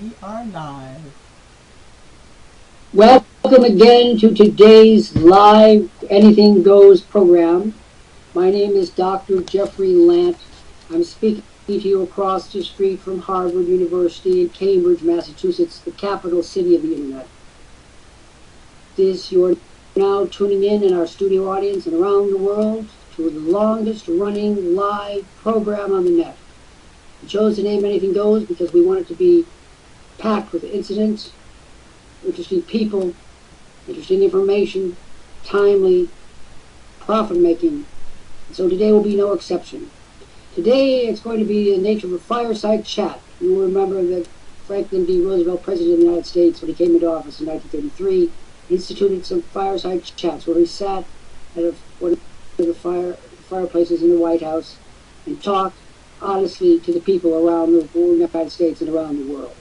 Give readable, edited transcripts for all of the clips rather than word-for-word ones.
We are live. Welcome again to today's live Anything Goes program. My name is Dr. Jeffrey Lant. I'm speaking to you across the street from Harvard University in Cambridge, Massachusetts, the capital city of the internet. You are now tuning in our studio audience and around the world to the longest running live program on the net. We chose the name Anything Goes because we want it to be packed with incidents, interesting people, interesting information, timely, profit-making. So today will be no exception. Today it's going to be in the nature of a fireside chat. You will remember that Franklin D. Roosevelt, President of the United States, when he came into office in 1933, instituted some fireside chats where he sat at one of the fireplaces in the White House and talked honestly to the people around the United States and around the world.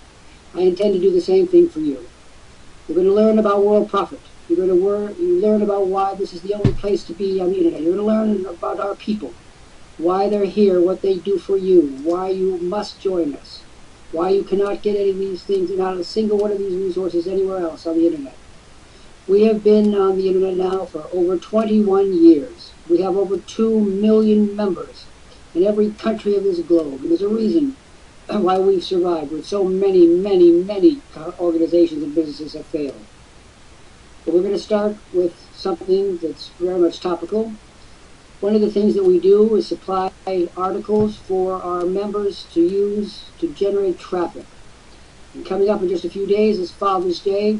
I intend to do the same thing for you. You're going to learn about Worldprofit. You're going to learn about why this is the only place to be on the internet. You're going to learn about our people, why they're here, what they do for you, why you must join us, why you cannot get any of these things, not a single one of these resources anywhere else on the internet. We have been on the internet now for over 21 years. We have over 2 million members in every country of this globe. And there's a reason why we've survived when so many organizations and businesses have failed. But we're going to start with something that's very much topical. One of the things that we do is supply articles for our members to use to generate traffic. And coming up in just a few days is Father's Day,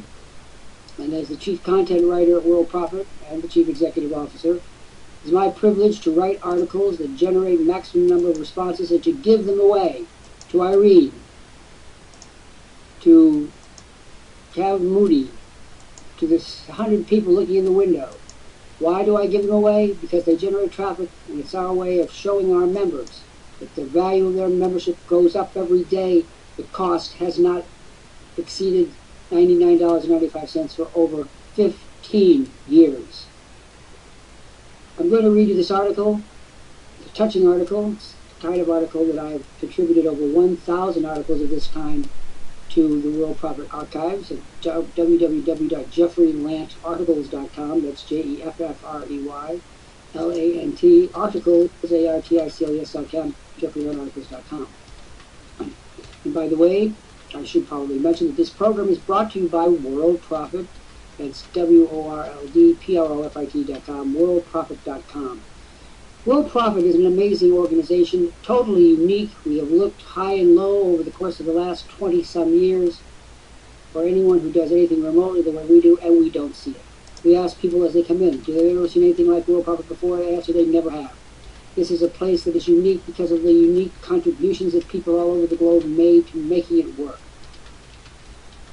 and as the chief content writer at Worldprofit and the chief executive officer, it's my privilege to write articles that generate maximum number of responses and to give them away to Irene, to Cav Moody, to this 100 people looking in the window. Why do I give them away? Because they generate traffic, and it's our way of showing our members that the value of their membership goes up every day. The cost has not exceeded $99.95 for over 15 years. I'm going to read you this article. It's a touching article. It's the kind of article that I've contributed over 1,000 articles of this kind to the Worldprofit archives at www.jeffreylantarticles.com. That's JEFFREYLANT articles, ARTICLES.com, jeffreylantarticles.com. And by the way, I should probably mention that this program is brought to you by Worldprofit. That's WORLDPROFIT.com, worldprofit.com. Worldprofit is an amazing organization, totally unique. We have looked high and low over the course of the last 20-some years for anyone who does anything remotely the way we do, and we don't see it. We ask people as they come in, do they ever see anything like Worldprofit before? The answer, they never have. This is a place that is unique because of the unique contributions that people all over the globe made to making it work.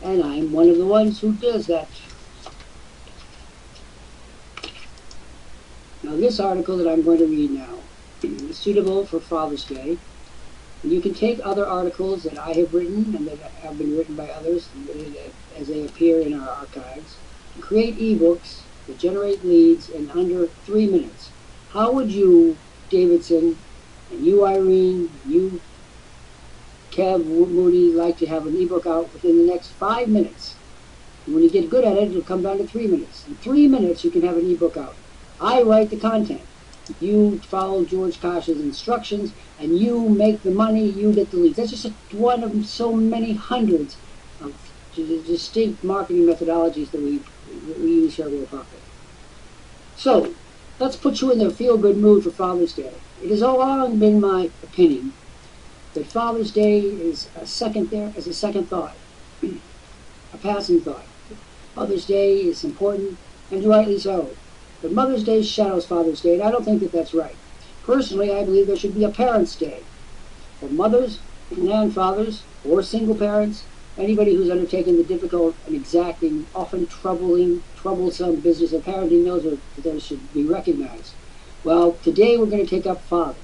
And I'm one of the ones who does that. Now, this article that I'm going to read now is suitable for Father's Day. And you can take other articles that I have written and that have been written by others as they appear in our archives and create ebooks that generate leads in under 3 minutes. How would you, Davidson, and you, Irene, you, Kev Moody, like to have an ebook out within the next 5 minutes? And when you get good at it, it'll come down to 3 minutes. In 3 minutes, you can have an ebook out. I write the content. You follow George Kosh's instructions, and you make the money, you get the leads. That's just one of so many hundreds of distinct marketing methodologies that we use here at Worldprofit. So, let's put you in the feel-good mood for Father's Day. It has long been my opinion that Father's Day is a second thought, a passing thought. Mother's Day is important, and rightly so. But Mother's Day shadows Father's Day, and I don't think that that's right. Personally, I believe there should be a Parents' Day for mothers and fathers, or single parents, anybody who's undertaken the difficult and exacting, often troublesome business of parenting knows that they should be recognized. Well, today we're going to take up Father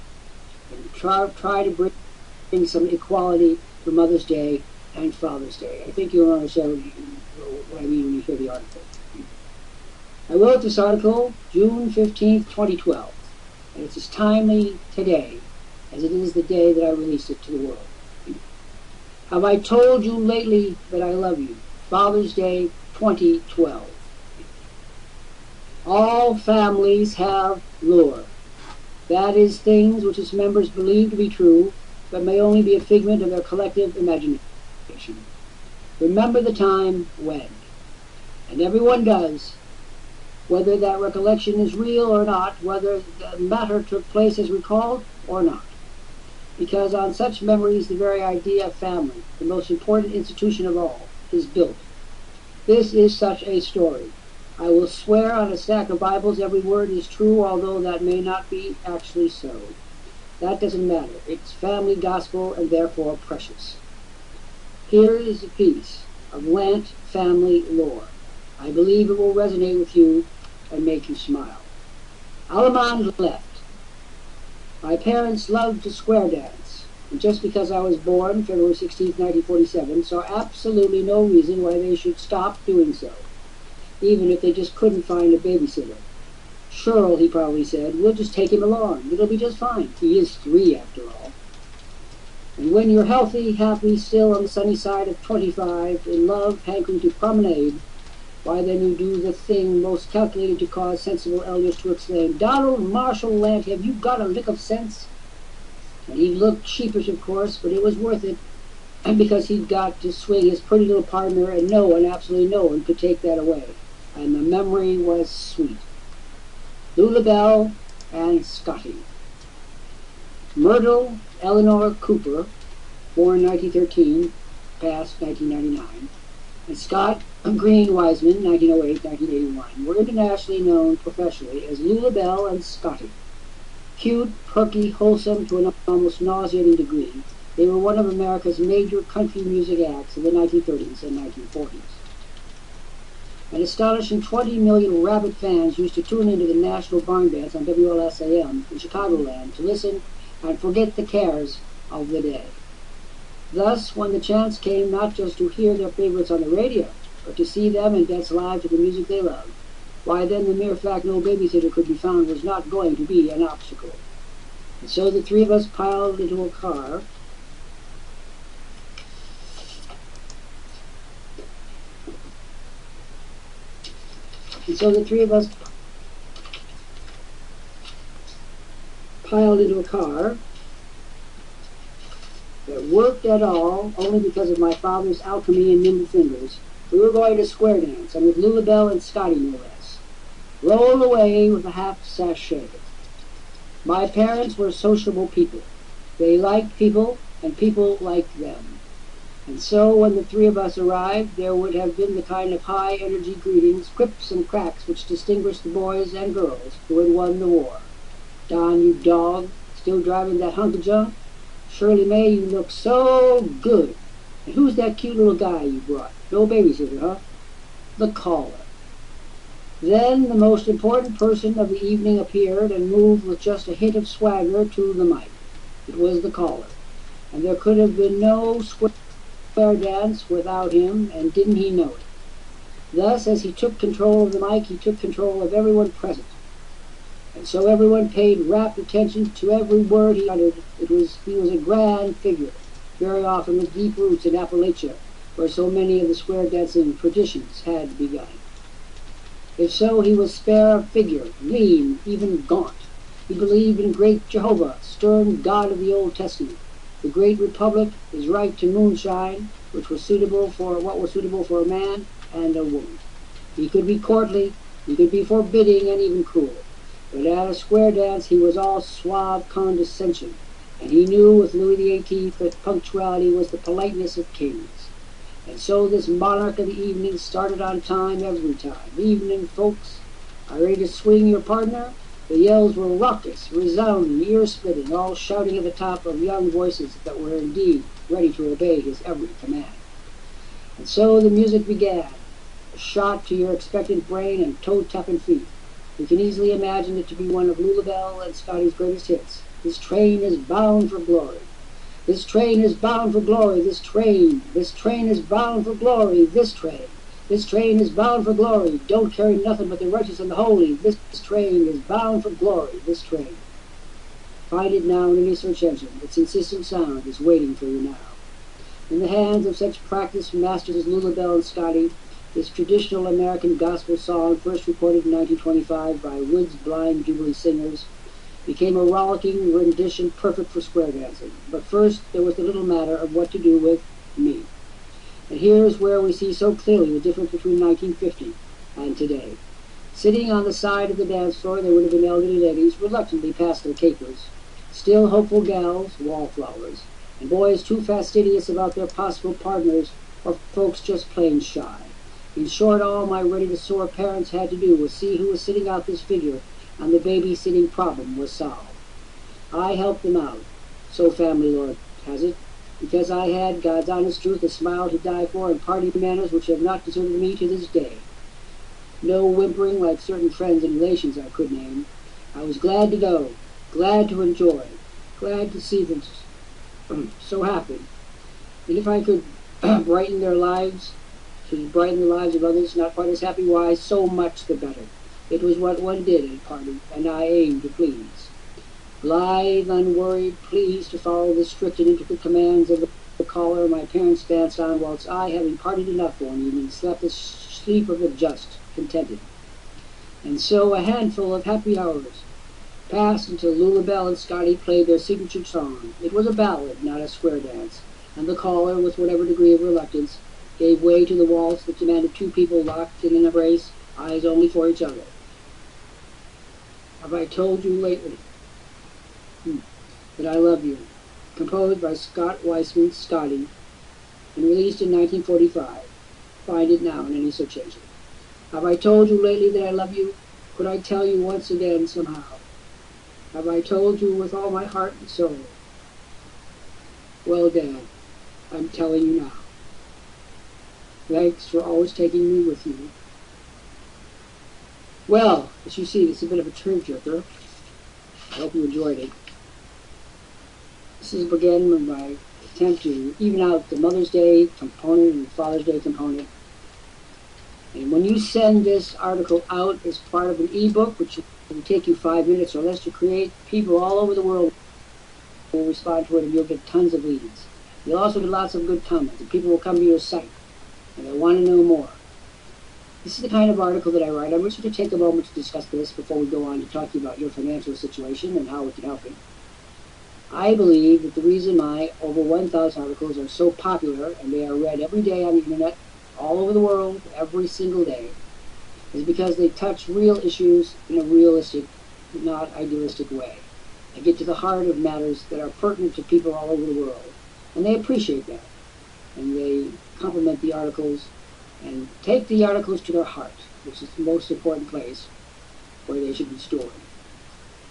and try to bring some equality for Mother's Day and Father's Day. I think you'll understand what I mean when you hear the article. I wrote this article June 15th, 2012, and it's as timely today as it is the day that I released it to the world. Have I told you lately that I love you? Father's Day 2012. All families have lore. That is, things which its members believe to be true, but may only be a figment of their collective imagination. Remember the time when, and everyone does, whether that recollection is real or not, whether the matter took place as recalled or not. Because on such memories the very idea of family, the most important institution of all, is built. This is such a story. I will swear on a stack of Bibles every word is true, although that may not be actually so. That doesn't matter. It's family gospel and therefore precious. Here is a piece of Lant family lore. I believe it will resonate with you and make you smile. Allemande left. My parents loved to square dance, and just because I was born February 16, 1947, saw absolutely no reason why they should stop doing so, even if they just couldn't find a babysitter. Cheryl, he probably said, we'll just take him along. It'll be just fine. He is 3 after all. And when you're healthy, happy, still on the sunny side of 25, in love, hankering to promenade, why then you do the thing most calculated to cause sensible elders to exclaim, Donald Marshall Lant, have you got a lick of sense? And he looked sheepish, of course, but it was worth it, and because he'd got to swing his pretty little partner, and no one, absolutely no one, could take that away. And the memory was sweet. Lula Bell and Scotty. Myrtle Eleanor Cooper, born 1913, passed 1999, and Scott Green Wiseman, 1908-1981, were internationally known professionally as Lula Bell and Scotty. Cute, perky, wholesome to an almost nauseating degree, they were one of America's major country music acts in the 1930s and 1940s. An astonishing 20 million rabid fans used to tune into the National Barn Dance on WLSAM in Chicagoland to listen and forget the cares of the day. Thus, when the chance came not just to hear their favorites on the radio, but to see them and dance live to the music they loved, why then the mere fact no babysitter could be found was not going to be an obstacle. And so the 3 of us piled into a car, that worked at all only because of my father's alchemy and nimble fingers. We were going to square dance, and with Lula Bell and Scotty no less. Roll away with a half sachet. My parents were sociable people. They liked people, and people liked them. And so when the 3 of us arrived, there would have been the kind of high-energy greetings, quips and cracks which distinguished the boys and girls who had won the war. Don, you dog, still driving that hunk of junk? Shirley May, you look so good. And who's that cute little guy you brought? No babysitter, huh? The caller. Then the most important person of the evening appeared and moved with just a hint of swagger to the mic. It was the caller. And there could have been no square dance without him, and didn't he know it? Thus, as he took control of the mic, he took control of everyone present. And so everyone paid rapt attention to every word he uttered. He was a grand figure, very often with deep roots in Appalachia, where so many of the square dancing traditions had begun. If so, he was spare of figure, lean, even gaunt. He believed in great Jehovah, stern God of the Old Testament, the great republic, his right to moonshine, what was suitable for a man and a woman. He could be courtly, he could be forbidding and even cruel. But at a square dance he was all suave condescension, and he knew with Louis XVIII that punctuality was the politeness of kings. And so this monarch of the evening started on time every time. Evening, folks. Are you ready to swing your partner? The yells were raucous, resounding, ear-splitting, all shouting at the top of young voices that were indeed ready to obey his every command. And so the music began, a shot to your expectant brain and toe-tapping feet. You can easily imagine it to be one of Lula Bell and Scotty's greatest hits. This train is bound for glory. This train is bound for glory. This train is bound for glory. This train is bound for glory. Don't carry nothing but the righteous and the holy. This train is bound for glory. This train. Find it now in any search engine. Its insistent sound is waiting for you now. In the hands of such practiced masters as Lulabelle and Scotty, this traditional American gospel song, first recorded in 1925 by Wood's Blind Jubilee Singers, became a rollicking rendition perfect for square dancing. But first, there was the little matter of what to do with me. And here is where we see so clearly the difference between 1950 and today. Sitting on the side of the dance floor, there would have been elderly ladies reluctantly past their capers, still hopeful gals, wallflowers, and boys too fastidious about their possible partners, or folks just plain shy. In short, all my ready-to-soar parents had to do was see who was sitting out this figure, and the babysitting problem was solved. I helped them out, so family lore has it, because I had, God's honest truth, a smile to die for, and party manners which have not deserted me to this day. No whimpering like certain friends and relations I could name. I was glad to go, glad to enjoy, glad to see them so happy. And if I could brighten their lives, to brighten the lives of others not quite as happy, why, so much the better. It was what one did at a party, and I aimed to please. Blithe, unworried, pleased to follow the strict and intricate commands of the caller, my parents danced on, whilst I, having partied enough for one evening, slept the sleep of the just, contented. And so a handful of happy hours passed until Lulabelle and Scotty played their signature song. It was a ballad, not a square dance, and the caller, with whatever degree of reluctance, gave way to the waltz that demanded two people locked in an embrace, eyes only for each other. Have I told you lately that I love you? Composed by Scott Weissman, Scotty, and released in 1945. Find it now in any search engine. Have I told you lately that I love you? Could I tell you once again somehow? Have I told you with all my heart and soul? Well, Dad, I'm telling you now. Thanks for always taking me with you. Well, as you see, it's a bit of a tearjerker. I hope you enjoyed it. This is again my attempt to even out the Mother's Day component and the Father's Day component. And when you send this article out as part of an ebook, which will take you 5 minutes or less to create, people all over the world will respond to it, and you'll get tons of leads. You'll also get lots of good comments, and people will come to your site, and they'll want to know more. This is the kind of article that I write. I wish you to take a moment to discuss this before we go on to talking about your financial situation and how we can help you. I believe that the reason my over 1,000 articles are so popular, and they are read every day on the internet, all over the world, every single day, is because they touch real issues in a realistic, not idealistic way. They get to the heart of matters that are pertinent to people all over the world, and they appreciate that. And they compliment the articles and take the articles to their heart, which is the most important place where they should be stored.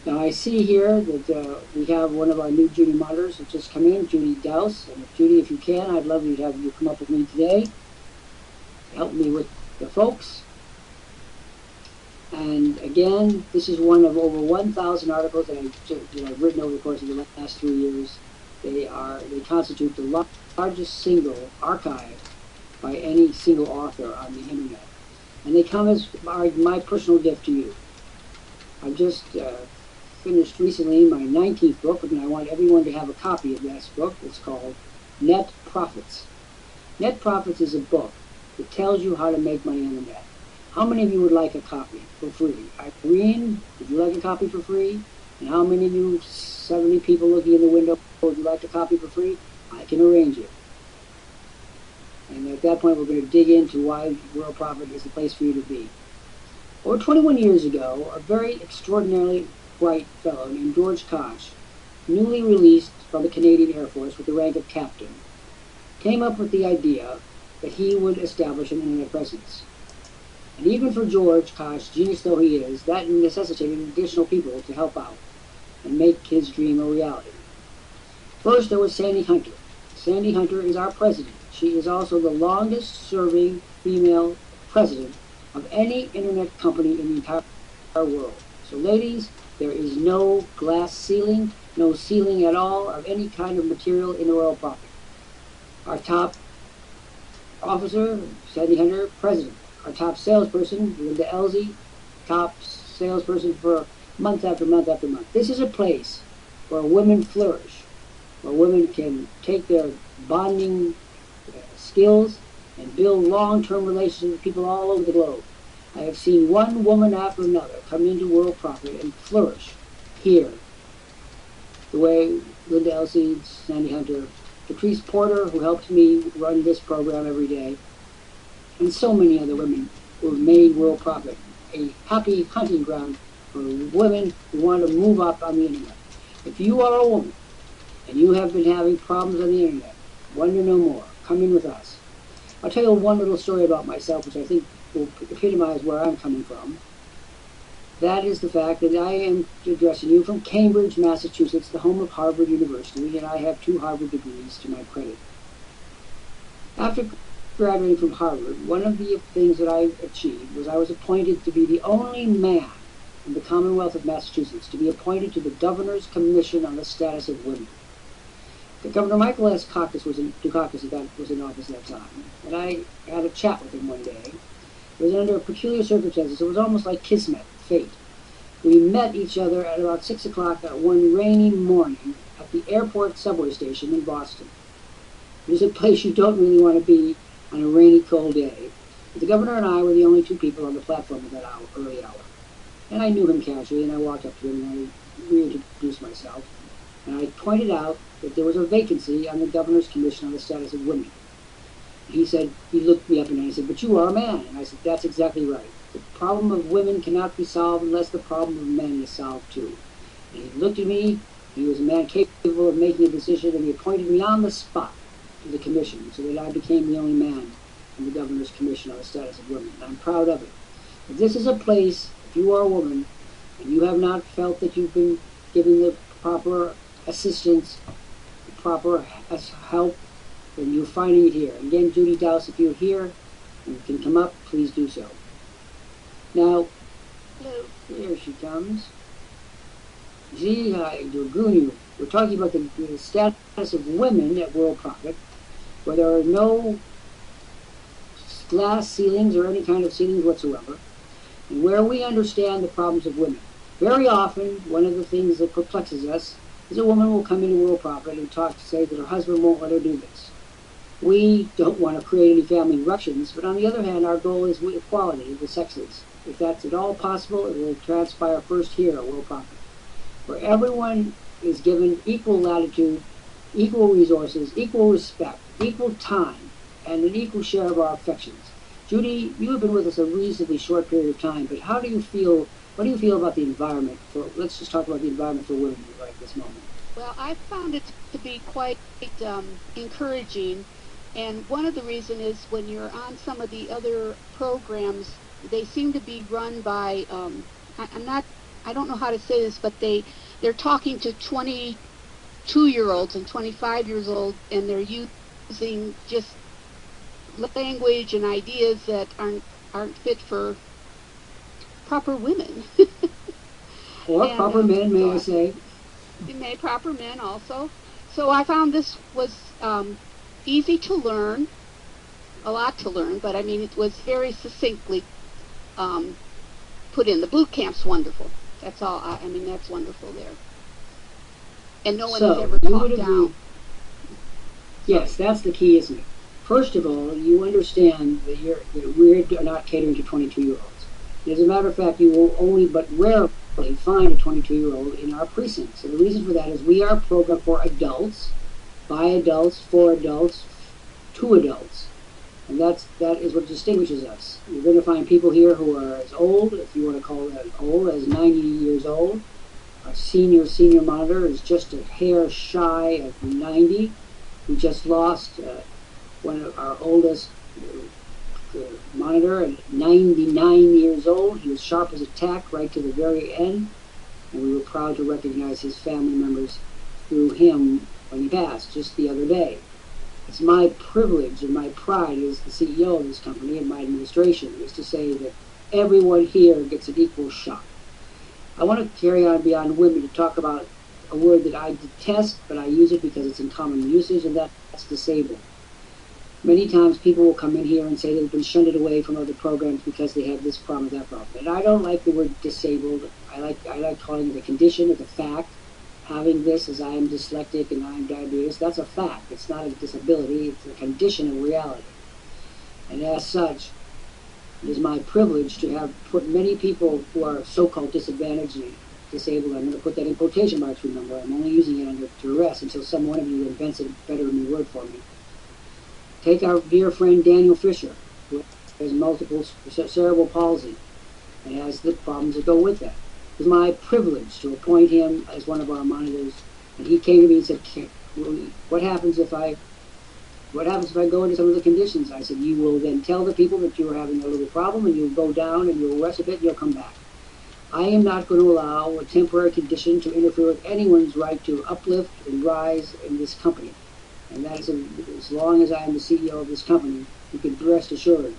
Now I see here that we have one of our new Judy monitors that just come in, Judy Douse. And Judy, if you can, I'd love you to have you come up with me today, help me with the folks. And again, this is one of over 1,000 articles that I've written over the course of the last 3 years. They constitute the largest single archive by any single author on the internet. And they come as my personal gift to you. I've just finished recently my 19th book, and I want everyone to have a copy of this book. It's called Net Profits. Net Profits is a book that tells you how to make money on the net. How many of you would like a copy for free? Irene, would you like a copy for free? And how many of you, 70 people looking in the window, would you like a copy for free? I can arrange it. And at that point, we're going to dig into why Worldprofit is the place for you to be. Over 21 years ago, a very extraordinarily bright fellow named George Koch, newly released from the Canadian Air Force with the rank of captain, came up with the idea that he would establish an internet presence. And even for George Koch, genius though he is, that necessitated additional people to help out and make his dream a reality. First, there was Sandy Hunter. Sandy Hunter is our president. She is also the longest-serving female president of any internet company in the entire world. So ladies, there is no glass ceiling, no ceiling at all of any kind of material in the Worldprofit. Our top officer, Sandy Hunter, president. Our top salesperson, Linda Elsie, top salesperson for month after month after month. This is a place where women flourish, where women can take their bonding skills and build long-term relationships with people all over the globe. I have seen one woman after another come into Worldprofit and flourish here. The way Linda Elsie, Sandy Hunter, Patrice Porter, who helps me run this program every day, and so many other women who have made Worldprofit a happy hunting ground for women who want to move up on the internet. If you are a woman and you have been having problems on the internet, want to know more, come in with us. I'll tell you one little story about myself, which I think will epitomize where I'm coming from. That is the fact that I am addressing you from Cambridge, Massachusetts, the home of Harvard University, and I have 2 Harvard degrees to my credit. After graduating from Harvard, one of the things that I achieved was I was appointed to be the only man in the Commonwealth of Massachusetts to be appointed to the Governor's Commission on the Status of Women. The Governor Michael S. Dukakis was in office at that time, and I had a chat with him one day. It was under peculiar circumstances. It was almost like kismet, fate. We met each other at about 6 o'clock one rainy morning at the airport subway station in Boston. It is a place you don't really want to be on a rainy, cold day. But the governor and I were the only 2 people on the platform at that early hour. And I knew him casually, and I walked up to him and I reintroduced myself. And I pointed out that there was a vacancy on the Governor's Commission on the Status of Women. He said, he looked me up and I said, "But you are a man." And I said, "That's exactly right. The problem of women cannot be solved unless the problem of men is solved too." And he looked at me. He was a man capable of making a decision, and he appointed me on the spot to the commission, so that I became the only man on the Governor's Commission on the Status of Women. And I'm proud of it. But this is a place, if you are a woman, and you have not felt that you've been given the proper assistance, the proper help, then you're finding it here. And again, Judy Dowse, if you're here and you can come up, please do so. Now, here she comes. You see, we're talking about the status of women at Worldprofit, where there are no glass ceilings or any kind of ceilings whatsoever, and where we understand the problems of women. Very often, one of the things that perplexes us is a woman will come into Worldprofit and say that her husband won't let her do this. We don't want to create any family ruptions, but on the other hand, our goal is equality of the sexes. If that's at all possible, it will transpire first here at Worldprofit, where everyone is given equal latitude, equal resources, equal respect, equal time, and an equal share of our affections. Judy, you have been with us a reasonably short period of time, but how do you feel? What do you feel about the environment? Let's just talk about the environment for women right this moment. Well, I found it to be quite encouraging, and one of the reasons is when you're on some of the other programs, they seem to be run by I don't know how to say this, but they're talking to 22-year-olds and 25 years old, and they're using just language and ideas that aren't fit for proper women. Or proper men, may I say. Proper men also. So I found this was easy to learn, a lot to learn, but I mean it was very succinctly put in. The boot camp's wonderful. That's all. I mean that's wonderful there. And no one has ever talked down. Yes, that's the key, isn't it? First of all, you understand that we're not catering to 22-year-olds. As a matter of fact, you will only but rarely find a 22-year-old in our precincts. And the reason for that is we are programmed for adults, by adults, for adults, to adults. And that is what distinguishes us. You're going to find people here who are as old, if you want to call that old, as 90 years old. Our senior monitor is just a hair shy of 90. We just lost one of our oldest monitor at 99 years old. He was sharp as a tack right to the very end, and we were proud to recognize his family members through him when he passed just the other day. It's my privilege and my pride as the CEO of this company and my administration is to say that everyone here gets an equal shot. I want to carry on beyond women to talk about a word that I detest, but I use it because it's in common usage, and that's disabled. Many times people will come in here and say they've been shunted away from other programs because they have this problem or that problem. And I don't like the word disabled. I like calling it a condition, it's a fact. having this, as I am dyslexic and I am diabetes, that's a fact. It's not a disability, it's a condition of reality. And as such, it is my privilege to have put many people who are so-called disadvantaged and disabled, I'm going to put that in quotation marks, remember, I'm only using it under duress until some one of you invents a better new word for me. Take our dear friend Daniel Fisher, who has multiple cerebral palsy and has the problems that go with that. It was my privilege to appoint him as one of our monitors, and he came to me and said, what happens if I go into some of the conditions? I said, you will then tell the people that you are having a little problem, and you'll go down and you'll rest a bit and you'll come back. I am not going to allow a temporary condition to interfere with anyone's right to uplift and rise in this company. And that is as long as I am the CEO of this company, you can rest assured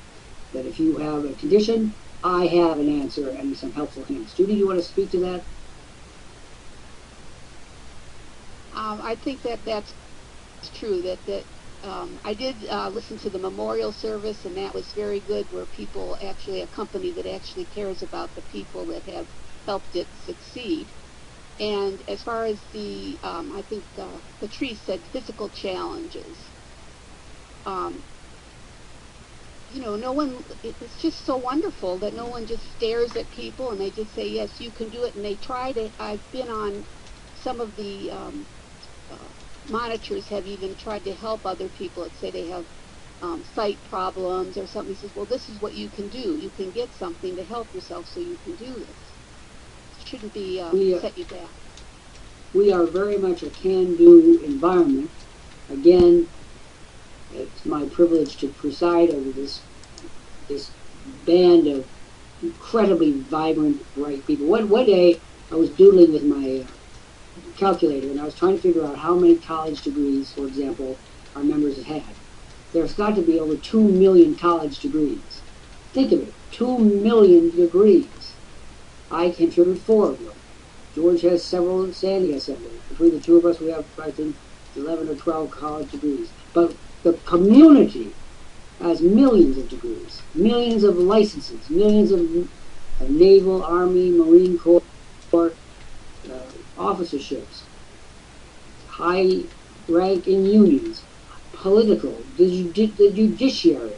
that if you have a condition, I have an answer and some helpful hints. Judy, do you want to speak to that? I think that's true. I did listen to the memorial service, and that was very good, where people actually, a company that actually cares about the people that have helped it succeed. And as far as the, I think Patrice said physical challenges. You know, no one, it's just so wonderful that no one just stares at people and they just say, yes, you can do it, and they try to. I've been on some of the monitors have even tried to help other people. Let's say they have sight problems or something. He says, well, this is what you can do. You can get something to help yourself so you can do this. It shouldn't be set you back. We are very much a can-do environment. Again, it's my privilege to preside over this band of incredibly vibrant, bright people. One day, I was doodling with my calculator, and I was trying to figure out how many college degrees, for example, our members have had. There's got to be over 2 million college degrees. Think of it, 2 million degrees. I contribute 4 of them. George has several, and Sandy has several. Between the two of us, we have, I think, 11 or 12 college degrees. But the community has millions of degrees, millions of licenses, millions of Naval, Army, Marine Corps, officerships, high rank in unions, political, the judiciary,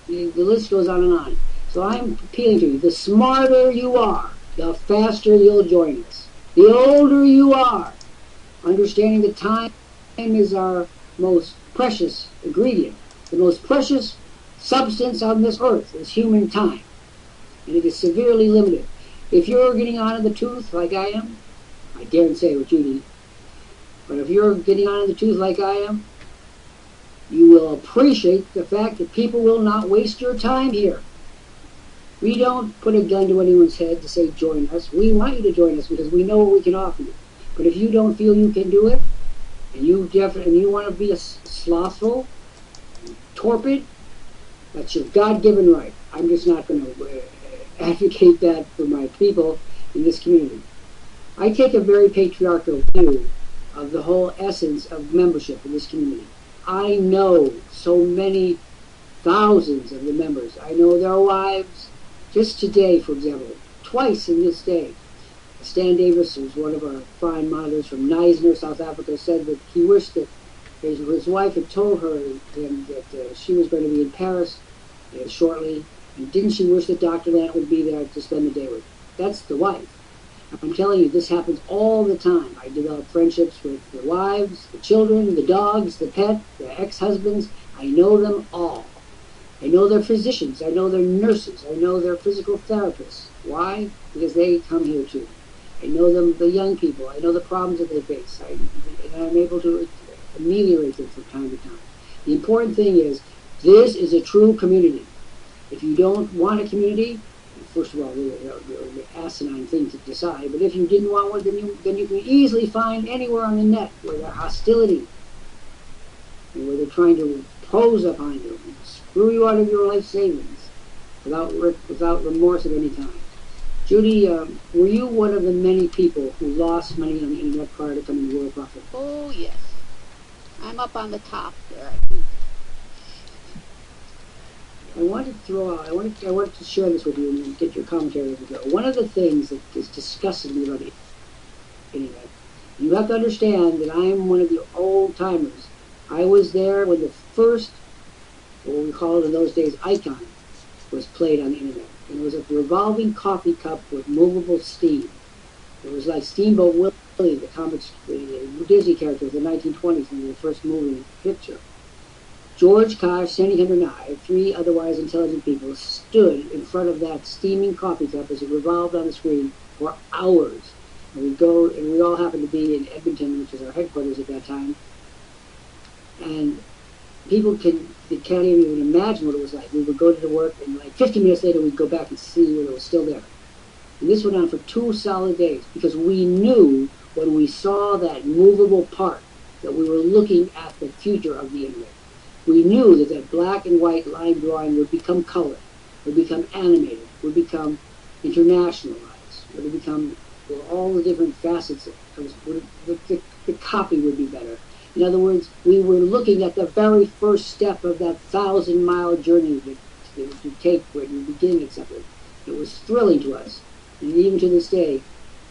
the list goes on and on. So I'm appealing to you, the smarter you are, the faster you'll join us. The older you are, understanding that time is our most precious ingredient, the most precious substance on this earth is human time, and it is severely limited. If you're getting on in the tooth like I am, I daren't say what you need, but if you're getting on in the tooth like I am, you will appreciate the fact that people will not waste your time here. We don't put a gun to anyone's head to say join us. We want you to join us because we know what we can offer you. But if you don't feel you can do it, and you want to be slothful, torpid, that's your God-given right. I'm just not going to advocate that for my people in this community. I take a very patriarchal view of the whole essence of membership in this community. I know so many thousands of the members. I know their wives. Just today, for example, twice in this day, Stan Davis, who's one of our fine monitors from Neisner, South Africa, said that he wished that his wife had told him that she was going to be in Paris shortly, and didn't she wish that Dr. Lant would be there to spend the day with her? That's the wife. I'm telling you, this happens all the time. I develop friendships with the wives, the children, the dogs, the pet, the ex-husbands. I know them all. I know their physicians. I know their nurses. I know their physical therapists. Why? Because they come here too. I know them, the young people. I know the problems that they face. And I'm able to ameliorate them from time to time. The important thing is, this is a true community. If you don't want a community, first of all, they're an asinine thing to decide, but if you didn't want one, then you can easily find anywhere on the net where there's hostility, and where they're trying to impose upon you, and screw you out of your life savings, without remorse of any kind. Judy, were you one of the many people who lost money on the internet prior to coming to Worldprofit? Oh, yes. I'm up on the top there. I wanted to share this with you and get your commentary as we go. One of the things that is disgusting me about it internet. You have to understand that I am one of the old timers. I was there when the first, what we called in those days, icon, was played on the internet. And it was a revolving coffee cup with movable steam. It was like Steamboat Willie, the comics, the Disney character of the 1920s in the first moving picture. George Kosh, Sandy Hunter, and I, three otherwise intelligent people, stood in front of that steaming coffee cup as it revolved on the screen for hours. And we'd go, and we all happened to be in Edmonton, which was our headquarters at that time. And people can't even imagine what it was like. We would go to work, and like 15 minutes later, we'd go back and see whether it was still there. And this went on for 2 solid days, because we knew when we saw that movable part that we were looking at the future of the internet. We knew that that black and white line drawing would become color, would become animated, would become internationalized, would become all the different facets of it. The copy would be better. In other words, we were looking at the very first step of that 1,000-mile journey that you take when you begin at something. It was thrilling to us. And even to this day,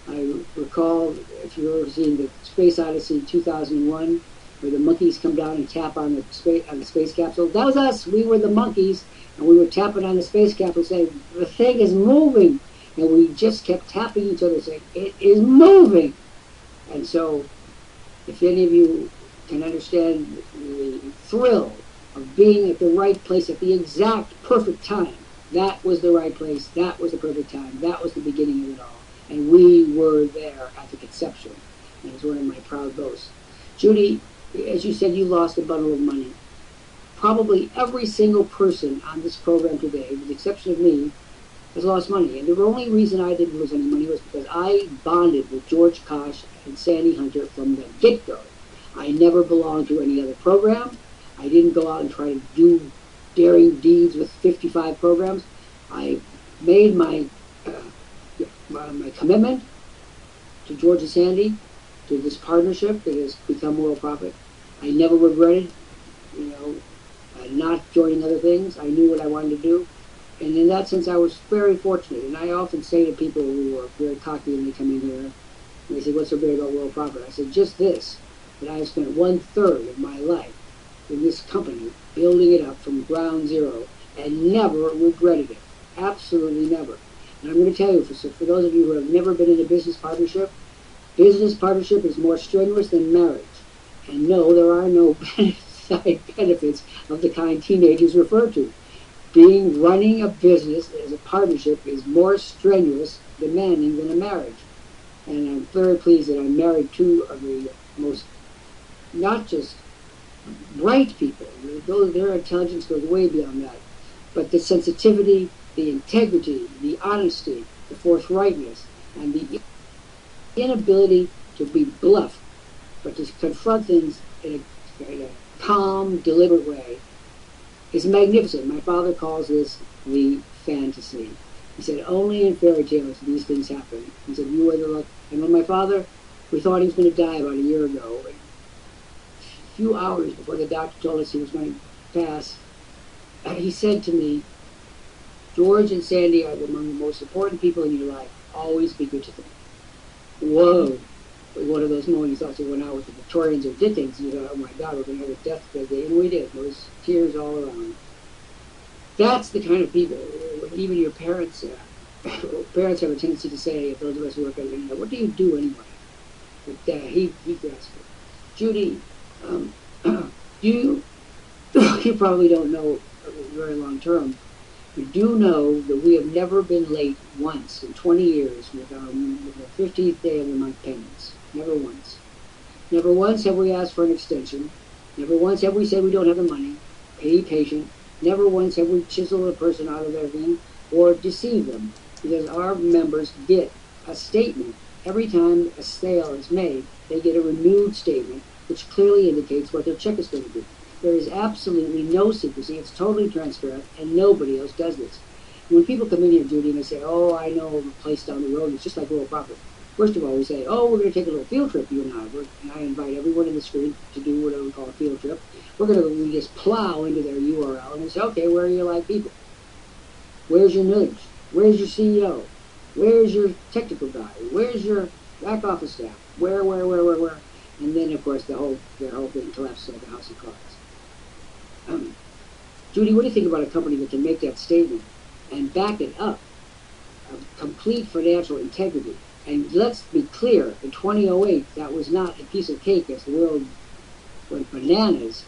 I recall, if you've ever seen the Space Odyssey 2001, where the monkeys come down and tap on the space capsule. That was us. We were the monkeys, and we were tapping on the space capsule saying, the thing is moving. And we just kept tapping each other saying, it is moving. And so, if any of you can understand the thrill of being at the right place at the exact perfect time, that was the right place, that was the perfect time, that was the beginning of it all. And we were there at the conception. And it's one of my proud boasts. Judy, as you said, you lost a bundle of money. Probably every single person on this program today, with the exception of me, has lost money. And the only reason I didn't lose any money was because I bonded with George Kosh and Sandy Hunter from the get-go. I never belonged to any other program. I didn't go out and try to do daring deeds with 55 programs. I made my commitment to George and Sandy, to this partnership that has become Worldprofit. I never regretted, not joining other things. I knew what I wanted to do. And in that sense, I was very fortunate. And I often say to people who are very cocky when they come in here, and they say, what's so great about Worldprofit? I said, just this, that I've spent 1/3 of my life in this company, building it up from ground zero, and never regretted it. Absolutely never. And I'm going to tell you, for those of you who have never been in a business partnership is more strenuous than marriage. And no, there are no side benefits of the kind teenagers refer to. Running a business as a partnership is more strenuous, demanding than a marriage. And I'm very pleased that I'm married to the most, not just bright people, their intelligence goes way beyond that, but the sensitivity, the integrity, the honesty, the forthrightness, and the inability to be bluff, but to confront things in a calm, deliberate way is magnificent. My father calls this the fantasy. He said, only in fairy tales do these things happen. He said, you are the luck. And when my father, we thought he was going to die about a year ago, and a few hours before the doctor told us he was going to pass, he said to me, George and Sandy are among the most important people in your life. Always be good to them. Whoa. One of those moments also went out with the Victorians or Dickens. You thought, oh my God, we're going to have a deathbed day. And we did. There was tears all around. That's the kind of people, even your parents, parents have a tendency to say, if those of us who work at the internet, what do you do anyway? But he grasped it. Judy, you probably don't know very long term. You do know that we have never been late once in 20 years with the 15th day of the month payments. Never once. Never once have we asked for an extension. Never once have we said we don't have the money. Be patient. Never once have we chiseled a person out of their thing or deceived them, because our members get a statement. Every time a sale is made, they get a renewed statement which clearly indicates what their check is going to be. There is absolutely no secrecy. It's totally transparent, and nobody else does this. When people come in here, Judy, and they say, oh, I know of a place down the road, it's just like Worldprofit. First of all, we say, oh, we're going to take a little field trip, you and I. And I invite everyone in the street to do whatever we call a field trip. We just plow into their URL, and we say, okay, where are your live people? Where's your nudge? Where's your CEO? Where's your technical guy? Where's your back office staff. Where? And then, of course, the whole thing collapses like a house of cards. Judy, what do you think about a company that can make that statement and back it up of complete financial integrity? And let's be clear, in 2008, that was not a piece of cake as the world went bananas.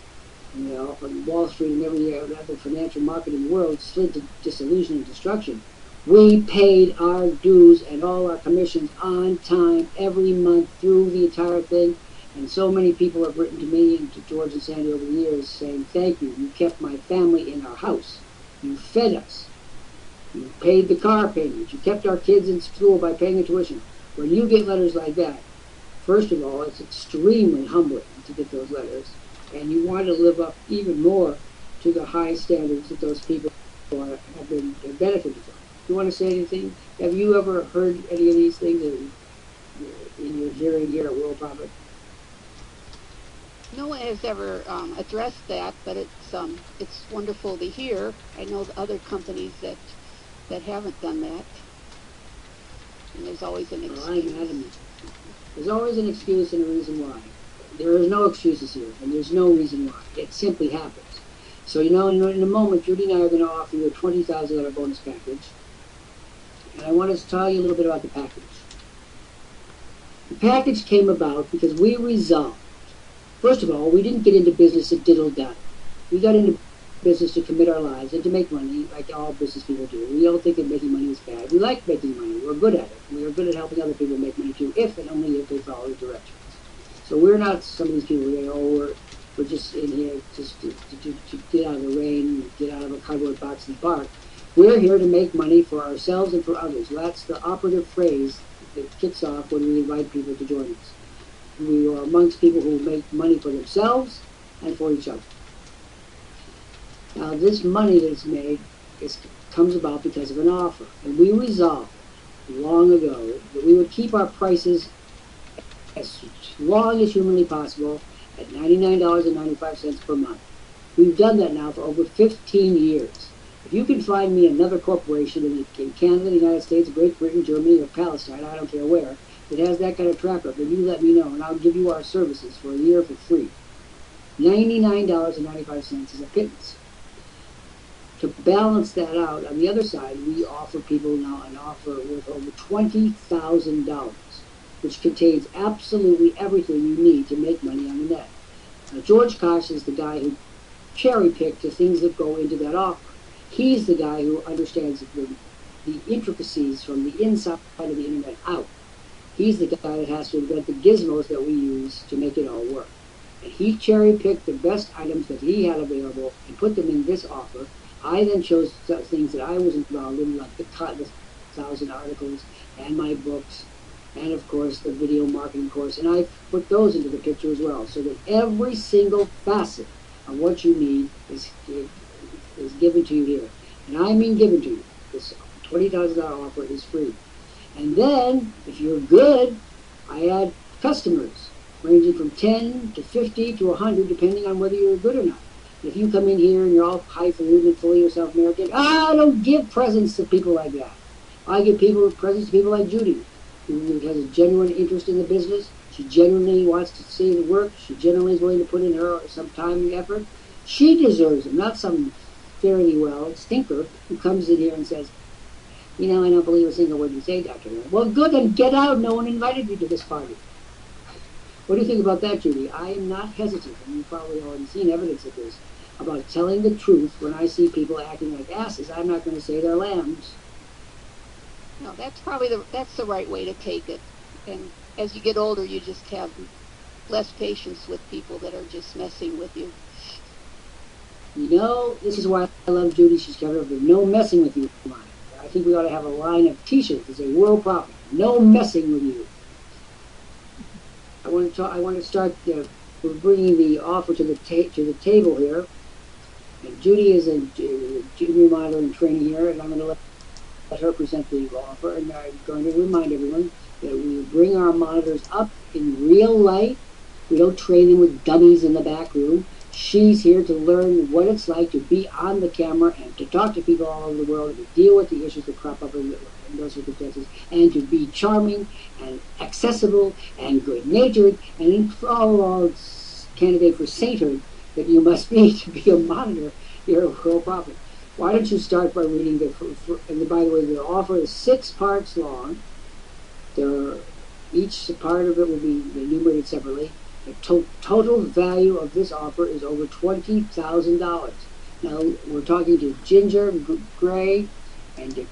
From Wall Street and every other financial market in the world slid to disillusion and destruction. We paid our dues and all our commissions on time every month through the entire thing. And so many people have written to me and to George and Sandy over the years saying, thank you. You kept my family in our house. You fed us. You paid the car payment. You kept our kids in school by paying the tuition. When you get letters like that, first of all, it's extremely humbling to get those letters. And you want to live up even more to the high standards that those people have been benefited from. You want to say anything? Have you ever heard any of these things in your hearing here at Worldprofit? No one has ever addressed that, but it's wonderful to hear. I know the other companies that haven't done that, and there's always an excuse. There's always an excuse and a reason why. There is no excuses here, and there's no reason why. It simply happens. So, in a moment, Judy and I are going to offer you a $20,000 bonus package. And I want to tell you a little bit about the package. The package came about because we resolved. First of all, we didn't get into business to diddle-daddle. We got into business to commit our lives and to make money, like all business people do. We don't think that making money is bad. We like making money. We're good at it. We are good at helping other people make money too, if and only if they follow the directions. So we're not some of these people who we're just in here just to get out of the rain, get out of a cardboard box and bark. We're here to make money for ourselves and for others. That's the operative phrase that kicks off when we invite people to join us. We are amongst people who make money for themselves and for each other. Now, this money that's made comes about because of an offer. And we resolved long ago that we would keep our prices as long as humanly possible at $99.95 per month. We've done that now for over 15 years. If you can find me another corporation in Canada, the United States, Great Britain, Germany, or Palestine, I don't care where, that has that kind of track record, you let me know, and I'll give you our services for a year for free. $99.95 is a pittance. To balance that out, on the other side, we offer people now an offer worth over $20,000, which contains absolutely everything you need to make money on the net. Now, George Kosh is the guy who cherry-picked the things that go into that offer. He's the guy who understands the intricacies from the inside of the internet out. He's the guy that has to invent the gizmos that we use to make it all work. And he cherry-picked the best items that he had available and put them in this offer. I then chose things that I was involved in, like the 1,000 articles and my books, and of course the video marketing course, and I put those into the picture as well, so that every single facet of what you need is given to you here. And I mean given to you. This $20,000 offer is free. And then, if you're good, I add customers, ranging from 10 to 50 to 100, depending on whether you're good or not. If you come in here and you're all highfalutin and fully yourself American, I don't give presents to people like that. I give presents to people like Judy, who has a genuine interest in the business. She genuinely wants to see it work. She genuinely is willing to put in some time and effort. She deserves them, not some fairly well stinker who comes in here and says, I don't believe a single word you say, Dr. Well, good, then get out. No one invited you to this party. What do you think about that, Judy? I am not hesitant, and you've probably already seen evidence of this, about telling the truth when I see people acting like asses. I'm not going to say they're lambs. No, that's probably that's the right way to take it. And as you get older, you just have less patience with people that are just messing with you. This is why I love Judy. She's covered up with no messing with you line. I think we ought to have a line of T-shirts that say Worldprofit, no messing with you. I want to start. We're bringing the offer to the table here. And Judy is a junior monitor in training here, and I'm going to let her present the offer. And I'm going to remind everyone that we bring our monitors up in real light. We don't train them with dummies in the back room. She's here to learn what it's like to be on the camera and to talk to people all over the world and to deal with the issues that crop up in those circumstances, and to be charming and accessible and good-natured and all candidate for sainthood that you must be to be a monitor here at Worldprofit. Why don't you start by reading and by the way, the offer is 6 parts long. Each part of it will be enumerated separately. The total value of this offer is over $20,000. Now, we're talking to Ginger, Gray, and to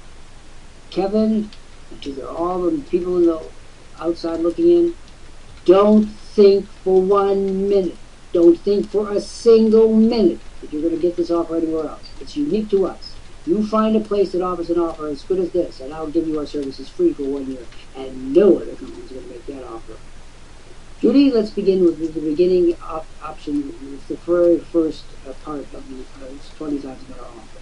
Kevin, and to all the people in the outside looking in. Don't think for 1 minute. Don't think for a single minute that you're going to get this offer anywhere else. It's unique to us. You find a place that offers an offer as good as this, and I'll give you our services free for 1 year, and no other company is going to make that offer. Judy, let's begin with the beginning option, with the very first part of the $20,000 offer.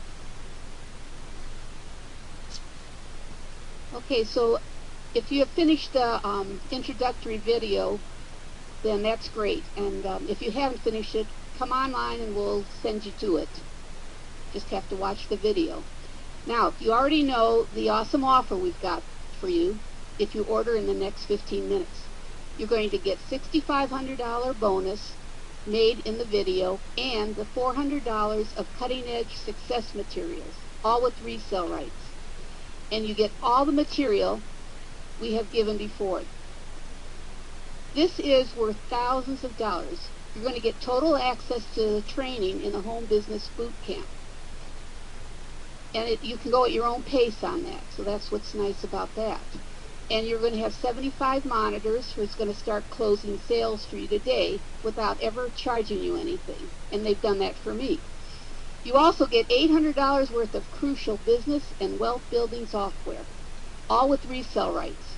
Okay, so if you have finished the introductory video, then that's great. And if you haven't finished it, come online and we'll send you to it. Just have to watch the video. Now, you already know the awesome offer we've got for you if you order in the next 15 minutes. You're going to get $6,500 bonus made in the video and the $400 of cutting-edge success materials, all with resell rights. And you get all the material we have given before. This is worth thousands of dollars. You're going to get total access to the training in the Home Business Boot Camp. And you can go at your own pace on that, so that's what's nice about that. And you're going to have 75 monitors who's going to start closing sales for you today without ever charging you anything. And they've done that for me. You also get $800 worth of crucial business and wealth building software, all with resell rights.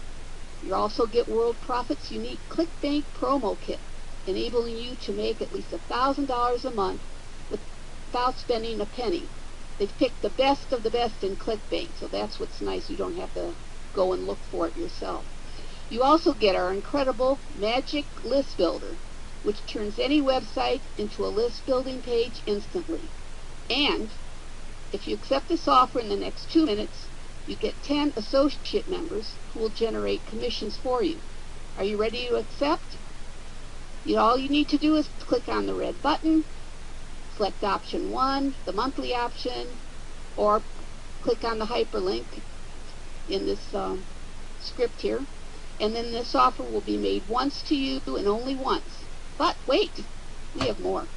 You also get Worldprofit's unique ClickBank promo kit, enabling you to make at least $1,000 a month without spending a penny. They've picked the best of the best in ClickBank, so that's what's nice. You don't have to go and look for it yourself. You also get our incredible Magic List Builder, which turns any website into a list building page instantly. And if you accept this offer in the next 2 minutes, you get 10 associate members who will generate commissions for you. Are you ready to accept? All you need to do is click on the red button, select option 1, the monthly option, or click on the hyperlink in this script here, and then this offer will be made once to you and only once. But wait, we have more.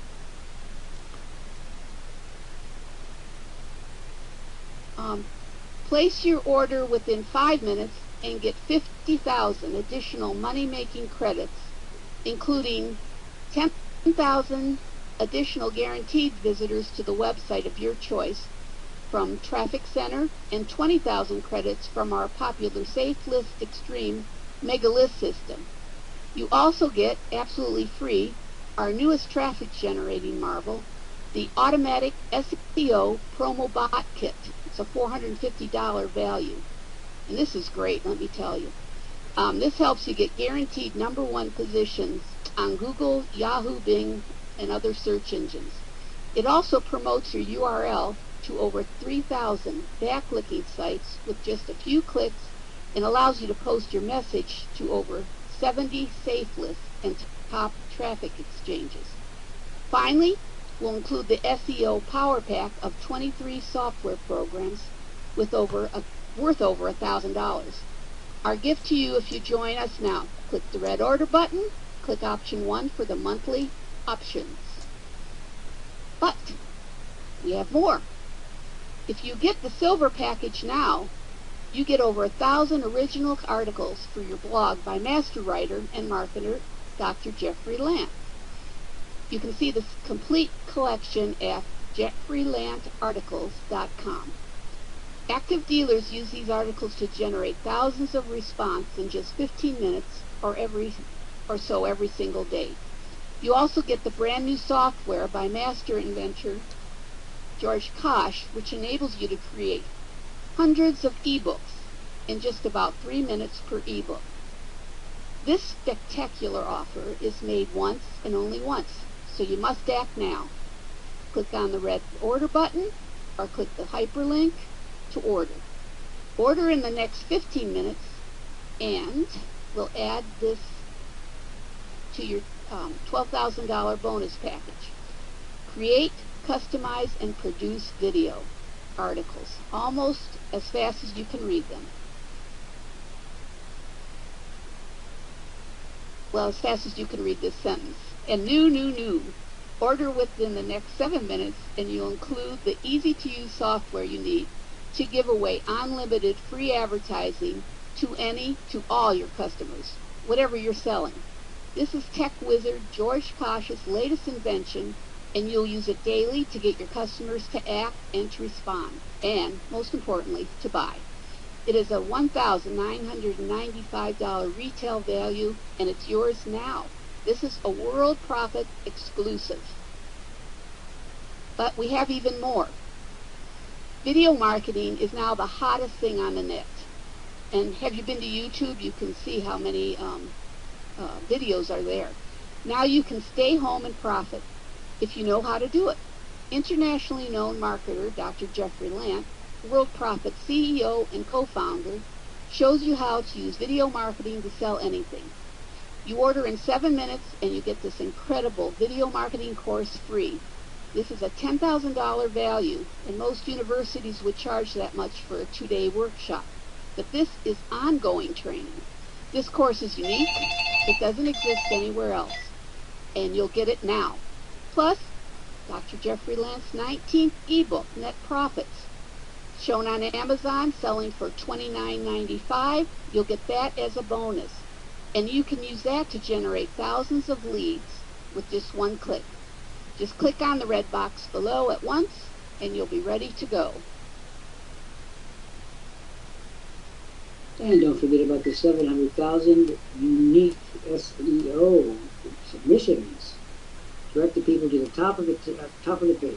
Place your order within 5 minutes and get 50,000 additional money-making credits, including 10,000 additional guaranteed visitors to the website of your choice from Traffic Center, and 20,000 credits from our popular Safelist Extreme Mega List system. You also get, absolutely free, our newest traffic generating marvel, the automatic SEO promo bot kit. It's a $450 value. And this is great, let me tell you. This helps you get guaranteed #1 positions on Google, Yahoo, Bing, and other search engines. It also promotes your URL to over 3,000 backlinking sites with just a few clicks, and allows you to post your message to over 70 Safelist and top traffic exchanges. Finally, we'll include the SEO Power Pack of 23 software programs with worth over $1,000. Our gift to you if you join us now. Click the red order button, click option 1 for the monthly options. But we have more. If you get the silver package now, you get over 1,000 original articles for your blog by master writer and marketer Dr. Jeffrey Lant. You can see the complete collection at jeffreylantarticles.com. Active dealers use these articles to generate thousands of responses in just 15 minutes or so every single day. You also get the brand new software by master inventor George Kosh, which enables you to create hundreds of ebooks in just about 3 minutes per ebook. This spectacular offer is made once and only once, so you must act now. Click on the red order button or click the hyperlink to order. Order in the next 15 minutes, and we'll add this to your $12,000 bonus package. Create, customize, and produce video articles almost as fast as you can read them. Well, as fast as you can read this sentence. And new. Order within the next 7 minutes, and you'll include the easy-to-use software you need to give away unlimited free advertising to all your customers, whatever you're selling. This is tech wizard George Kosh's latest invention, and you'll use it daily to get your customers to act and to respond, and most importantly, to buy. It is a $1,995 retail value, and it's yours now. This is a Worldprofit exclusive. But we have even more. Video marketing is now the hottest thing on the net. And have you been to YouTube? You can see how many videos are there. Now you can stay home and profit if you know how to do it. Internationally known marketer Dr. Jeffrey Lant, Worldprofit CEO and co-founder, shows you how to use video marketing to sell anything. You order in 7 minutes and you get this incredible video marketing course free. This is a $10,000 value, and most universities would charge that much for a 2-day workshop. But this is ongoing training. This course is unique. It doesn't exist anywhere else, and you'll get it now. Plus, Dr. Jeffrey Lant's 19th ebook, Net Profits, shown on Amazon, selling for $29.95. You'll get that as a bonus. And you can use that to generate thousands of leads with just one click. Just click on the red box below at once, and you'll be ready to go. And don't forget about the 700,000 unique SEO submissions. Direct the people to the top of the page.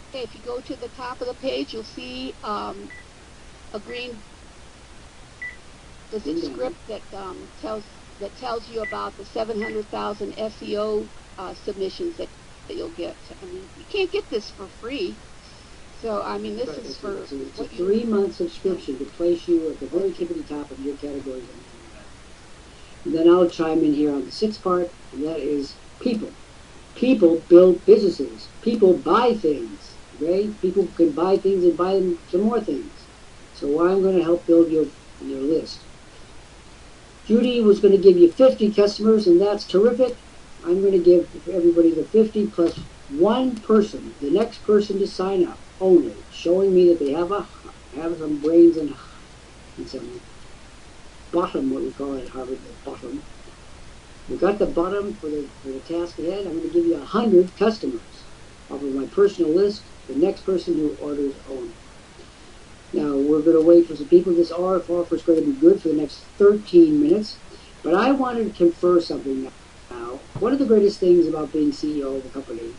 Okay, if you go to the top of the page, you'll see a green script that tells you about the 700,000 SEO submissions that you'll get. I mean, you can't get this for free. So, I mean, this is for... It's a 3-month subscription to place you at the very tippity top of your categories. And then I'll chime in here on the 6th part, and that is people. People build businesses. People buy things. Okay? People can buy things and buy them some more things. So I'm going to help build your list. Judy was going to give you 50 customers, and that's terrific. I'm going to give everybody the 50 plus one person, the next person to sign up only, showing me that they have some brains and some bottom, what we call it at Harvard, the bottom. We got the bottom for the task ahead. I'm going to give you 100 customers off of my personal list, the next person who orders only. Now, we're going to wait for some people. This offer is going to be good for the next 13 minutes, but I wanted to confer something now. One of the greatest things about being CEO of a company,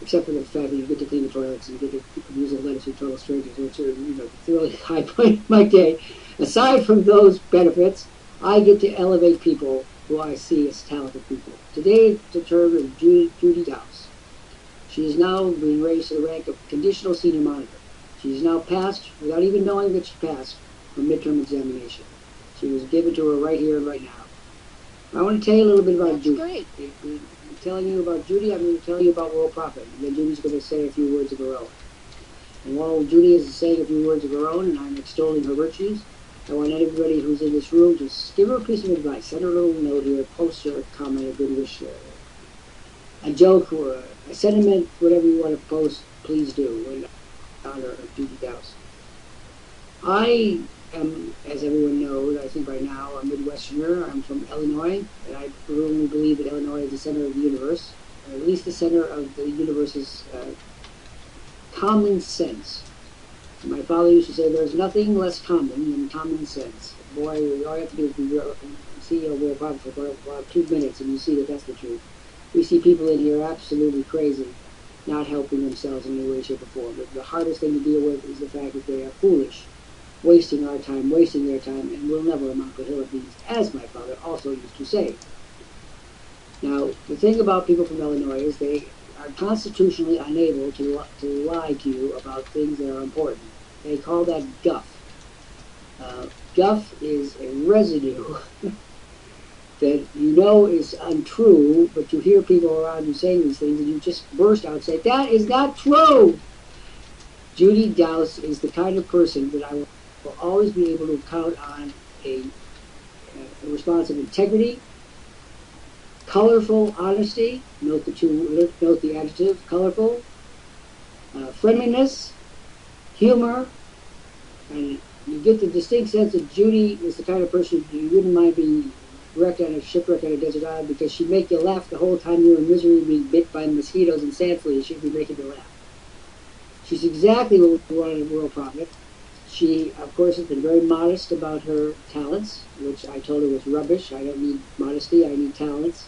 except for the fact that you get to clean the toilets and you get to use the lettuce with total strangers, which are, the really high point of my day. Aside from those benefits, I get to elevate people who I see as talented people. Today, the term is Judy Dowse. She is now being raised to the rank of conditional senior monitor. She is now passed, without even knowing that she passed, her midterm examination. She was given to her right here and right now. I want to tell you a little bit about Judy. Great. I'm telling you about Judy, I'm going to tell you about Worldprofit. And then Judy's going to say a few words of her own. And while Judy is saying a few words of her own and I'm extolling her virtues, I want everybody who's in this room to give her a piece of advice. Send her a little note here, post her a comment, a good wish, a joke, or a sentiment, whatever you want to post, please do in honor of Judy Dowse. I am, as everyone knows, I think by now, a Midwesterner. I'm from Illinois, and I firmly believe that Illinois is the center of the universe, or at least the center of the universe's common sense. My father used to say there's nothing less common than common sense. Boy, all you have to do is be CEO of Worldprofit for about 2 minutes and you see that that's the truth. We see people in here absolutely crazy, not helping themselves in any way, shape, or form. But the hardest thing to deal with is the fact that they are foolish, wasting our time, wasting their time, and will never amount to a hill of beans, as my father also used to say. Now, the thing about people from Illinois is they are constitutionally unable to lie to you about things that are important. They call that guff. Guff is a residue that you know is untrue, but you hear people around you saying these things, and you just burst out and say, "That is not true!" Judy Dowse is the kind of person that I will always be able to count on a response of integrity, colorful honesty, note the adjective, colorful, friendliness, humor, and you get the distinct sense that Judy is the kind of person you wouldn't mind being wrecked on a shipwreck on a desert island, because she'd make you laugh the whole time you were in misery being bit by mosquitoes and sand fleas. She'd be making you laugh. She's exactly what we wanted in Worldprofit. She, of course, has been very modest about her talents, which I told her was rubbish. I don't need modesty, I need talents.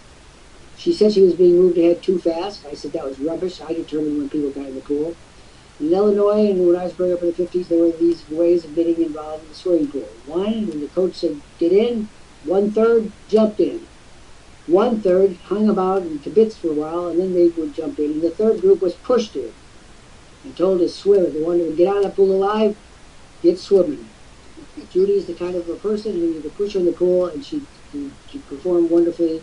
She said she was being moved ahead too fast. I said that was rubbish. I determined when people got in the pool. In Illinois, and when I was growing up in the 50s, there were these ways of getting involved in the swimming pool. One, when the coach said, "Get in," 1/3 jumped in. 1/3 hung about in kibitz for a while, and then they would jump in. And the third group was pushed in and told to swim. If they wanted to get out of the pool alive, get swimming. Judy is the kind of a person who you could push her in the pool, and she performed wonderfully.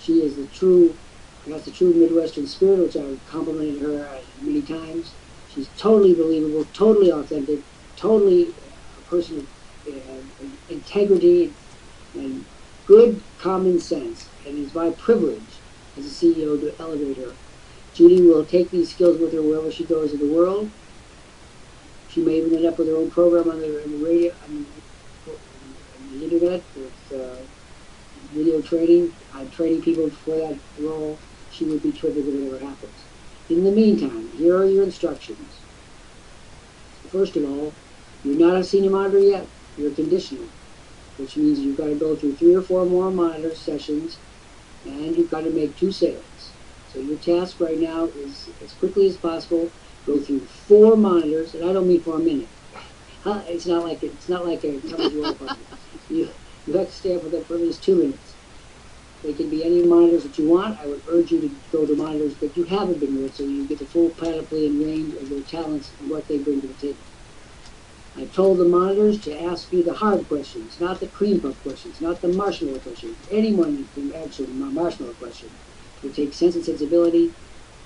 She is has the true Midwestern spirit, which I've complimented her many times. She's totally believable, totally authentic, totally a person of integrity and good common sense. And it's my privilege as a CEO to elevate her. Judy will take these skills with her wherever she goes in the world. She may even end up with her own program on the radio, on the internet, with video training. I'm training people for that role. She would be terrific if it ever happens. In the meantime, here are your instructions. First of all, you're not a senior monitor yet. You're conditional, which means you've got to go through 3 or 4 more monitor sessions, and you've got to make 2 sales. So your task right now is, as quickly as possible, go through 4 monitors, and I don't mean for a minute. It's not like a company world party. You have to stay up with them for at least 2 minutes. They can be any monitors that you want. I would urge you to go to monitors that you haven't been with, so you get the full panoply and range of their talents and what they bring to the table. I told the monitors to ask you the hard questions, not the cream puff questions, not the marshmallow questions. Anyone can answer the marshmallow question. It takes sense and sensibility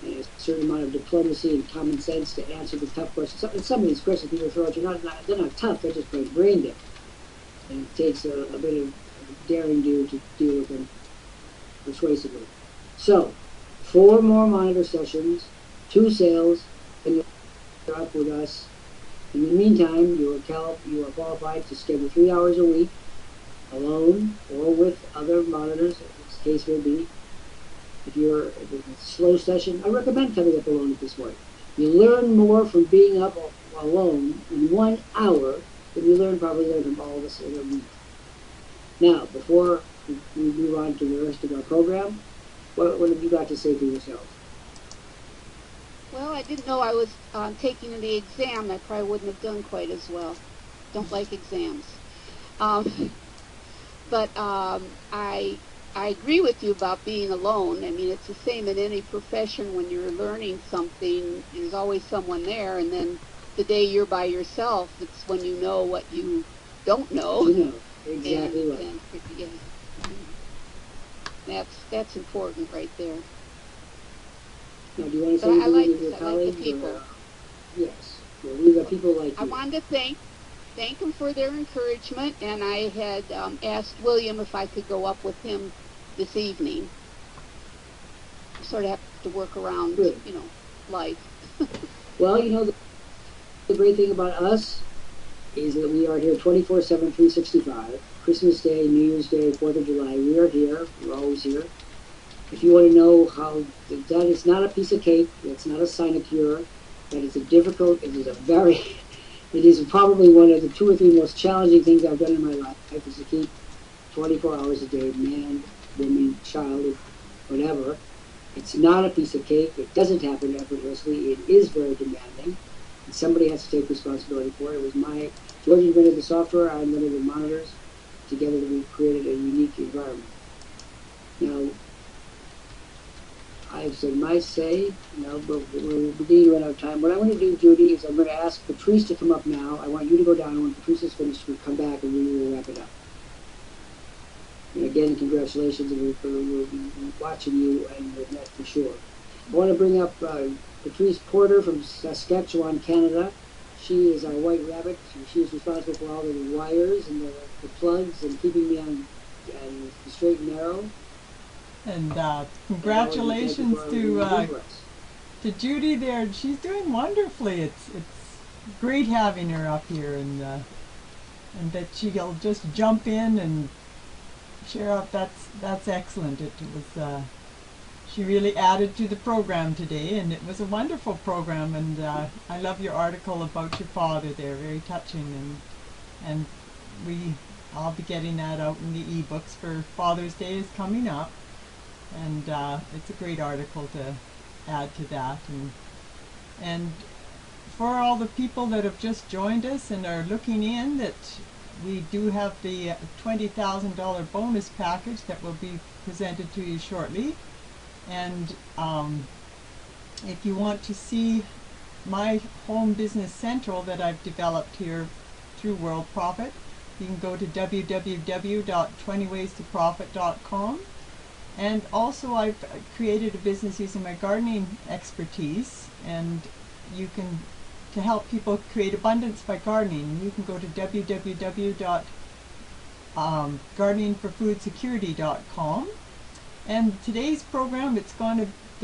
and a certain amount of diplomacy and common sense to answer the tough questions. And some of these questions people throw at you, they're not tough, they're just brain dead. And it takes a bit of daring do to deal with them persuasively. So, 4 more monitor sessions, 2 sales, and you're up with us. In the meantime, you are qualified to schedule 3 hours a week, alone or with other monitors, as the case may be. If it's a slow session, I recommend coming up alone at this point. You learn more from being up alone in 1 hour than you probably learn from all of us in a week. Now, before we move on to the rest of our program, what have you got to say for yourself? Well, I didn't know I was taking the exam. I probably wouldn't have done quite as well. Don't like exams. But I agree with you about being alone. I mean, it's the same in any profession. When you're learning something, there's always someone there, and then the day you're by yourself, it's when you know what you don't know. You know, exactly right. That's important right there. Now, do you want to say anything with your colleagues? Like the people. Yes. Well, we've got people like you. I wanted to thank them for their encouragement, and I had asked William if I could go up with him this evening. Sort of have to work around, life. Well, the great thing about us is that we are here 24/7, 365. Christmas Day, New Year's Day, 4th of July, we are here. We're always here. If you want to know how that is not a piece of cake, that's not a sinecure, that is it is probably one of the 2 or 3 most challenging things I've done in my life, is to keep 24 hours a day, man, woman, child, whatever. It's not a piece of cake. It doesn't happen effortlessly. It is very demanding. And somebody has to take responsibility for it. George invented the software, I invented the monitors. Together we created a unique environment. Now, I've said my say, but we're beginning to run out of time. What I'm going to do, Judy, is I'm going to ask Patrice to come up now. I want you to go down, and when Patrice is finished, we'll come back and we will wrap it up. And again, congratulations, and we'll be watching you and the net for sure. I want to bring up Patrice Porter from Saskatchewan, Canada. She is our white rabbit. She is responsible for all the wires and the plugs and keeping me on the straight and narrow. And congratulations to Judy there. She's doing wonderfully. It's great having her up here, and that she'll just jump in and share up. That's excellent. It was she really added to the program today, and it was a wonderful program. And I love your article about your father there. Very touching, and I'll be getting that out in the ebooks for Father's Day is coming up. And it's a great article to add to that. And for all the people that have just joined us and are looking in, that we do have the $20,000 bonus package that will be presented to you shortly. And if you want to see my home business central that I've developed here through Worldprofit, you can go to www.20waystoprofit.com. And also I've created a business using my gardening expertise, and you can, to help people create abundance by gardening, you can go to www.gardeningforfoodsecurity.com. And today's program, the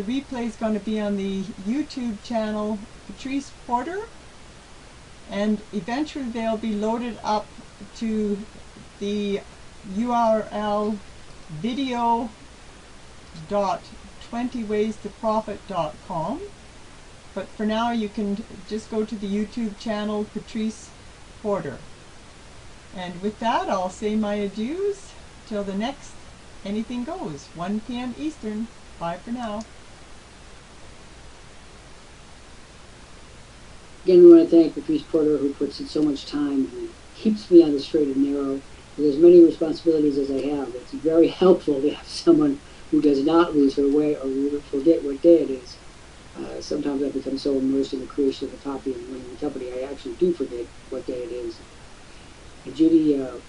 replay is going to be on the YouTube channel Patrice Porter, and eventually they'll be loaded up to the URL video.20waystoprofit.com. But for now, you can just go to the YouTube channel Patrice Porter. And with that, I'll say my adieus till the next Anything Goes, 1 p.m. Eastern. Bye for now. Again, we want to thank Patrice Porter, who puts in so much time and keeps me on the straight and narrow. With as many responsibilities as I have, it's very helpful to have someone who does not lose her way or forget what day it is. Sometimes I become so immersed in the creation of the copy and running the company, I actually do forget what day it is. And Judy, if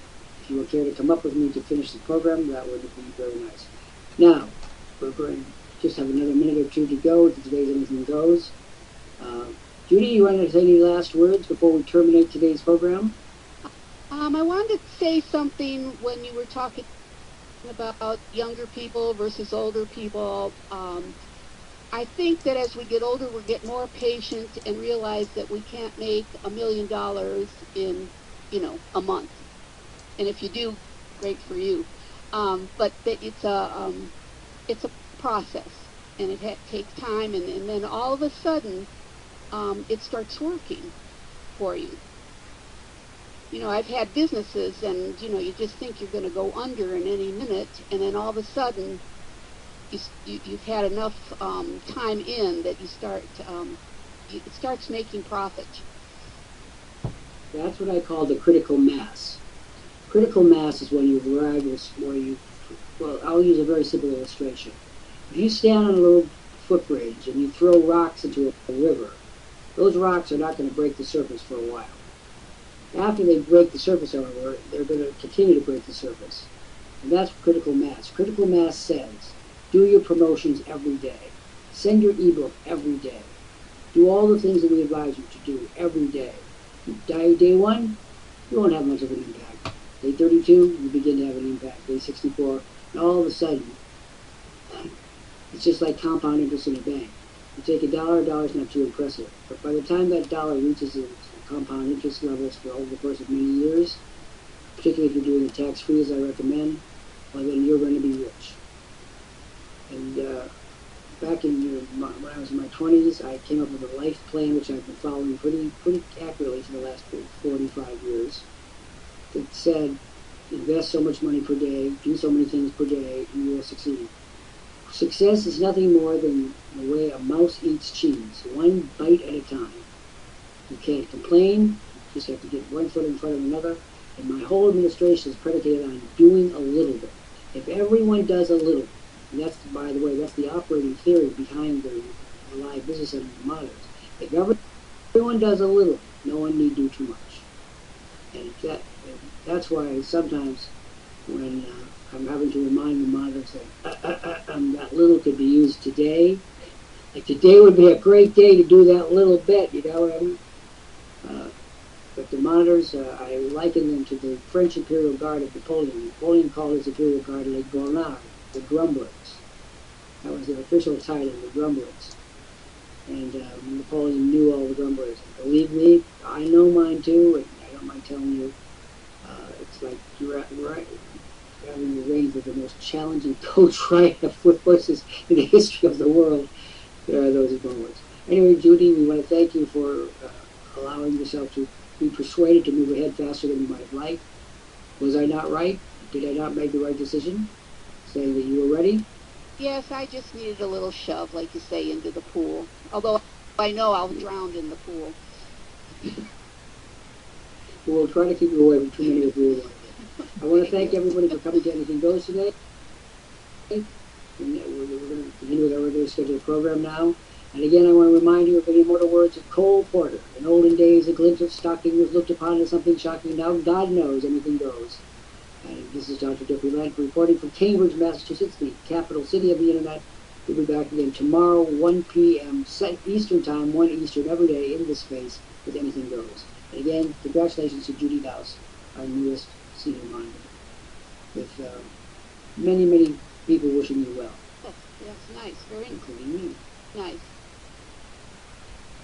you would care to come up with me to finish the program, that would be very nice. Now, we're going to just have another minute or two to go to today's Anything Goes. Judy, you want to say any last words before we terminate today's program? I wanted to say something when you were talking about younger people versus older people. I think that as we get older, we get more patient and realize that we can't make $1 million in, a month. And if you do, great for you. But that it's a process, and it takes time, and then all of a sudden, it starts working for you. I've had businesses, and you just think you're going to go under in any minute, and then all of a sudden, you've had enough time in that you start. It starts making profit. That's what I call the critical mass. Critical mass is when you arrive well, I'll use a very simple illustration. If you stand on a little footbridge and you throw rocks into a river, those rocks are not going to break the surface for a while. After they break the surface, however, they're going to continue to break the surface. And that's critical mass. Critical mass says, do your promotions every day. Send your ebook every day. Do all the things that we advise you to do every day. Day 1, you won't have much of an impact. Day 32, you begin to have an impact. Day 64, and all of a sudden, it's just like compound interest in a bank. You take a dollar's not too impressive. But by the time that dollar reaches its compound interest levels for over the course of many years, particularly if you're doing it tax-free, as I recommend, well, then you're going to be rich. And back when I was in my 20s, I came up with a life plan, which I've been following pretty accurately for the last 45 years, that said, invest so much money per day, do so many things per day, and you will succeed. Success is nothing more than the way a mouse eats cheese, one bite at a time. You can't complain, you just have to get one foot in front of another, and my whole administration is predicated on doing a little bit. If everyone does a little, And that's, by the way, that's the operating theory behind the live business and the monitors. If everyone does a little, no one need do too much. And that's why sometimes when I'm having to remind the monitors that that little could be used today, like today would be a great day to do that little bit, you know what I mean? But the monitors, I liken them to the French Imperial Guard of Napoleon. Napoleon called his Imperial Guard les Gournards, the grumblers. That was their official title, the grumblers. And Napoleon knew all the grumblers. And believe me, I know mine too, and I don't mind telling you, it's like you're having the reins of the most challenging coach rider with horses in the history of the world. There are those grumblers. Anyway, Judy, we want to thank you for allowing yourself to be persuaded to move ahead faster than you might have liked. Was I not right? Did I not make the right decision? Saying that you were ready? Yes, I just needed a little shove, like you say, into the pool. Although I know I'll drown in the pool. We'll try to keep you away from too many of you. I want to thank everybody for coming to Anything Goes today. And we're going to continue with our regular scheduled program now. And again, I want to remind you of the immortal words of Cole Porter. In olden days, a glimpse of stocking was looked upon as something shocking. Now, God knows anything goes. And this is Dr. Jeffrey Lant reporting from Cambridge, Massachusetts, the capital city of the Internet. We'll be back again tomorrow, 1 p.m. Eastern Time, 1 Eastern, every day in this space with Anything Goes. And again, congratulations to Judy Dowse, our newest senior monitor, with many, many people wishing you well. Yes, nice. Very including me. nice.